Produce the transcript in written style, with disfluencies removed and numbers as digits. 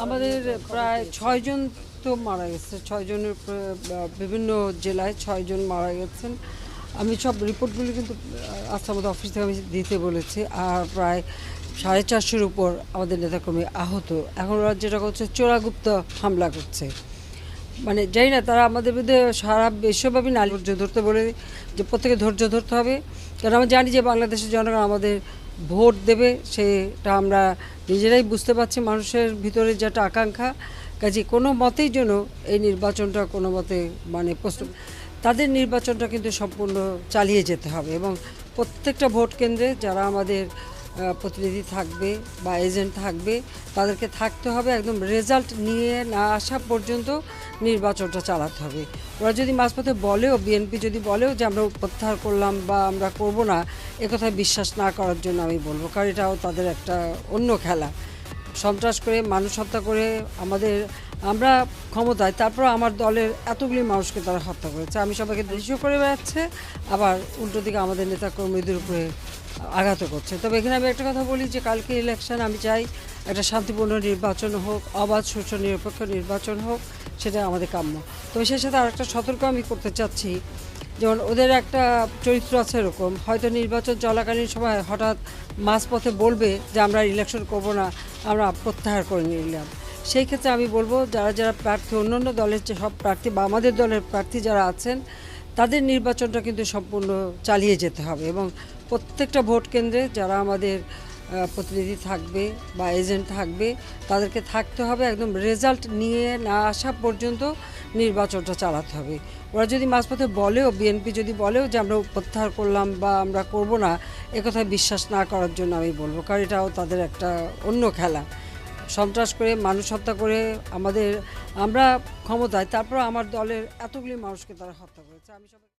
আমাদের প্রায় ৬ জন তো মারা গেছে, ৬ জনের বিভিন্ন জেলায় ৬ জন মারা গেছেন। আমি সব রিপোর্টগুলি কিন্তু আজকে আমাদের অফিস থেকে আমি দিতে বলেছি। আর প্রায় ৪৫০-এর উপর আমাদের নেতাকর্মী আহত। এখন ওরা যেটা করছে চোরাগুপ্ত হামলা করছে, মানে জানি না তারা আমাদের বিরুদ্ধে সারা বিশ্বব্যাপী নারী ধৈর্য ধরতে বলে, যে প্রত্যেকে ধৈর্য ধরতে হবে। কারণ আমরা জানি যে বাংলাদেশের জনগণ আমাদের ভোট দেবে, সেটা আমরা নিজেরাই বুঝতে পারছি, মানুষের ভিতরে যেটা আকাঙ্ক্ষা। কাজে কোনো মতেই যেন এই নির্বাচনটা কোনো মতে মানে তাদের নির্বাচনটা কিন্তু সম্পূর্ণ চালিয়ে যেতে হবে এবং প্রত্যেকটা ভোট কেন্দ্রে যারা আমাদের প্রতিনিধি থাকবে বা এজেন্ট থাকবে তাদেরকে থাকতে হবে, একদম রেজাল্ট নিয়ে না আসা পর্যন্ত নির্বাচনটা চালাতে হবে। ওরা যদি মাঝপথে বলেও, বিএনপি যদি বলেও যে আমরা প্রত্যাহার করলাম বা আমরা করব না, একথায় বিশ্বাস না করার জন্য আমি বলবো, কারণ এটাও তাদের একটা অন্য খেলা। সন্ত্রাস করে, মানুষ হত্যা করে আমরা ক্ষমতায়, তারপর আমার দলের এতগুলি মানুষকে তারা হত্যা করেছে। আমি সবাইকে দৃশ্য করে বেড়াচ্ছে, আবার উল্টো দিকে আমাদের নেতাকর্মীদের উপরে আঘাত করছে। তবে এখানে আমি একটা কথা বলি যে কালকে ইলেকশন আমি চাই একটা শান্তিপূর্ণ নির্বাচন হোক, অবাধ সুষ্ঠু নিরপেক্ষ নির্বাচন হোক, সেটা আমাদের কাম্য। তবে সেই সাথে আরেকটা সতর্ক আমি করতে চাচ্ছি, যেমন ওদের একটা চরিত্র আছে এরকম, হয়তো নির্বাচন চলাকালীন সময় হঠাৎ মাঝপথে বলবে যে আমরা ইলেকশন করব না, আমরা প্রত্যাহার করে নিলাম। সেই ক্ষেত্রে আমি বলবো যারা যারা প্রার্থী, অন্যান্য দলের যে সব প্রার্থী বা আমাদের দলের প্রার্থী যারা আছেন, তাদের নির্বাচনটা কিন্তু সম্পূর্ণ চালিয়ে যেতে হবে এবং প্রত্যেকটা ভোট কেন্দ্রে যারা আমাদের প্রতিনিধি থাকবে বা এজেন্ট থাকবে তাদেরকে থাকতে হবে, একদম রেজাল্ট নিয়ে না আসা পর্যন্ত নির্বাচনটা চালাতে হবে। ওরা যদি মাঝপথে বলেও, বিএনপি যদি বলেও যে আমরা প্রত্যাহার করলাম বা আমরা করব না, একথায় বিশ্বাস না করার জন্য আমি বলবো, কারণ এটাও তাদের একটা অন্য খেলা। সন্ত্রাস করে, মানুষ হত্যা করে আমরা ক্ষমতায়, তারপর আমার দলের এতগুলি মানুষকে তারা হত্যা করেছে। আমি সবাই